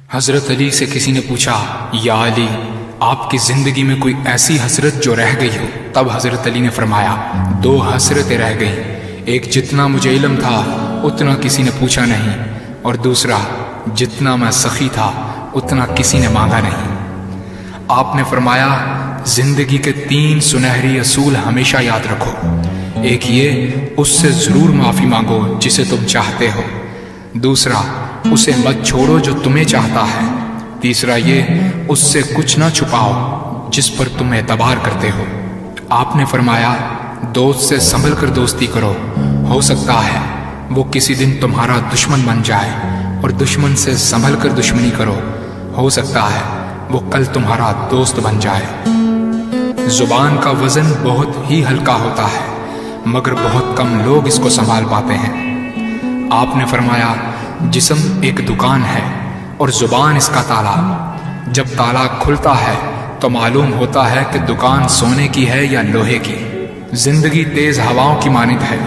حضرت علی سے کسی نے پوچھا، یا علی، آپ کی زندگی میں کوئی ایسی حسرت جو رہ گئی ہو؟ تب حضرت علی نے فرمایا، 2 حسرتیں رہ گئیں، ایک جتنا مجھے علم تھا اتنا کسی نے پوچھا نہیں، اور دوسرا جتنا میں سخی تھا اتنا کسی نے مانگا نہیں۔ آپ نے فرمایا، زندگی کے 3 سنہری اصول ہمیشہ یاد رکھو۔ ایک یہ، اس سے ضرور معافی مانگو جسے تم چاہتے ہو۔ دوسرا، اسے مت چھوڑو جو تمہیں چاہتا ہے۔ تیسرا یہ، اس سے کچھ نہ چھپاؤ جس پر تم اعتبار کرتے ہو۔ آپ نے فرمایا، دوست سے سنبھل کر دوستی کرو، ہو سکتا ہے وہ کسی دن تمہارا دشمن بن جائے، اور دشمن سے سنبھل کر دشمنی کرو، ہو سکتا ہے وہ کل تمہارا دوست بن جائے۔ زبان کا وزن بہت ہی ہلکا ہوتا ہے، مگر بہت کم لوگ اس کو سنبھال پاتے ہیں۔ آپ نے فرمایا، جسم ایک دکان ہے اور زبان اس کا تالا۔ جب تالا کھلتا ہے تو معلوم ہوتا ہے کہ دکان سونے کی ہے یا لوہے کی۔ زندگی تیز ہواؤں کی مانند ہے،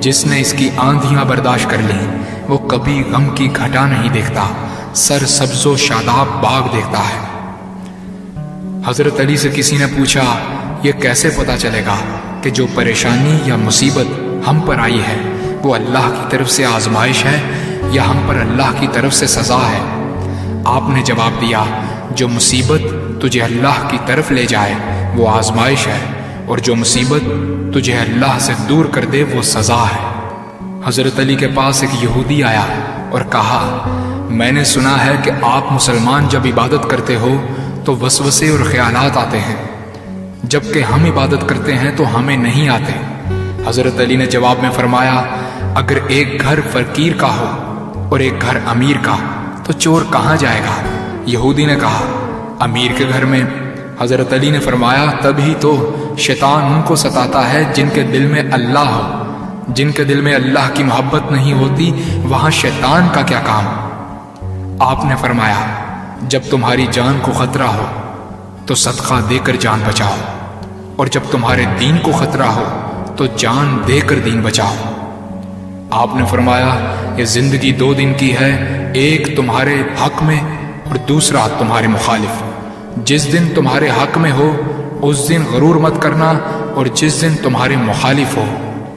جس نے اس کی آندھیاں برداشت کر لیں وہ کبھی غم کی گھٹا نہیں دیکھتا، سر سبز و شاداب باغ دیکھتا ہے۔ حضرت علی سے کسی نے پوچھا، یہ کیسے پتا چلے گا کہ جو پریشانی یا مصیبت ہم پر آئی ہے وہ اللہ کی طرف سے آزمائش ہے یا ہم پر اللہ کی طرف سے سزا ہے؟ آپ نے جواب دیا، جو مصیبت تجھے اللہ کی طرف لے جائے وہ آزمائش ہے، اور جو مصیبت تجھے اللہ سے دور کر دے وہ سزا ہے۔ حضرت علی کے پاس ایک یہودی آیا اور کہا، میں نے سنا ہے کہ آپ مسلمان جب عبادت کرتے ہو تو وسوسے اور خیالات آتے ہیں، جبکہ ہم عبادت کرتے ہیں تو ہمیں نہیں آتے۔ حضرت علی نے جواب میں فرمایا، اگر ایک گھر فقیر کا ہو اور ایک گھر امیر کا تو چور کہاں جائے گا؟ یہودی نے کہا، امیر کے گھر میں۔ حضرت علی نے فرمایا، تبھی تو شیطان ان کو ستاتا ہے جن کے دل میں اللہ ہو۔ جن کے دل میں اللہ کی محبت نہیں ہوتی وہاں شیطان کا کیا کام؟ آپ نے فرمایا، جب تمہاری جان کو خطرہ ہو تو صدقہ دے کر جان بچاؤ، اور جب تمہارے دین کو خطرہ ہو تو جان دے کر دین بچاؤ۔ آپ نے فرمایا، یہ زندگی 2 دن کی ہے، ایک تمہارے حق میں اور دوسرا تمہارے مخالف۔ جس دن تمہارے حق میں ہو اس دن غرور مت کرنا، اور جس دن تمہارے مخالف ہو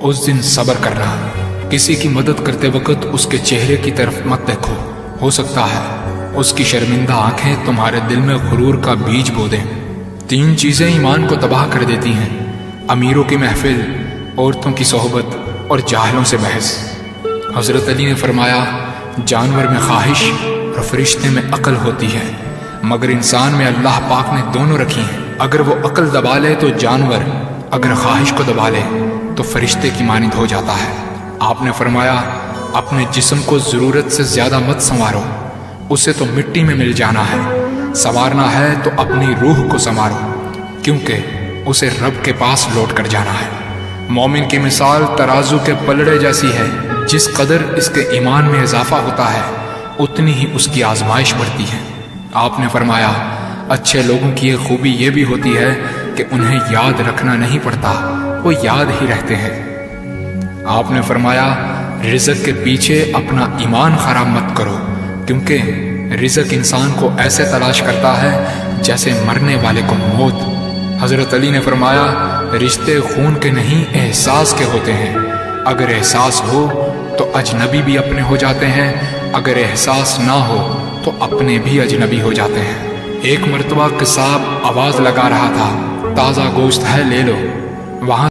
اس دن صبر کرنا۔ کسی کی مدد کرتے وقت اس کے چہرے کی طرف مت دیکھو، ہو سکتا ہے اس کی شرمندہ آنکھیں تمہارے دل میں غرور کا بیج بو دیں۔ 3 چیزیں ایمان کو تباہ کر دیتی ہیں، امیروں کی محفل، عورتوں کی صحبت اور جاہلوں سے بحث۔ حضرت علی نے فرمایا، جانور میں خواہش اور فرشتے میں عقل ہوتی ہے، مگر انسان میں اللہ پاک نے دونوں رکھی ہیں۔ اگر وہ عقل دبا لے تو جانور، اگر خواہش کو دبا لے تو فرشتے کی مانند ہو جاتا ہے۔ آپ نے فرمایا، اپنے جسم کو ضرورت سے زیادہ مت سنوارو، اسے تو مٹی میں مل جانا ہے۔ سنوارنا ہے تو اپنی روح کو سنوارو، کیونکہ اسے رب کے پاس لوٹ کر جانا ہے۔ مومن کی مثال ترازو کے پلڑے جیسی ہے، جس قدر اس کے ایمان میں اضافہ ہوتا ہے اتنی ہی اس کی آزمائش بڑھتی ہے۔ آپ نے فرمایا، اچھے لوگوں کی ایک خوبی یہ بھی ہوتی ہے کہ انہیں یاد رکھنا نہیں پڑتا، وہ یاد ہی رہتے ہیں۔ آپ نے فرمایا، رزق کے پیچھے اپنا ایمان خراب مت کرو، کیونکہ رزق انسان کو ایسے تلاش کرتا ہے جیسے مرنے والے کو موت۔ حضرت علی نے فرمایا، رشتے خون کے نہیں احساس کے ہوتے ہیں، اگر احساس ہو تو اجنبی بھی اپنے ہو جاتے ہیں، اگر احساس نہ ہو تو اپنے بھی اجنبی ہو جاتے ہیں۔ ایک مرتبہ قصاب آواز لگا رہا تھا، تازہ گوشت ہے لے لو۔ وہاں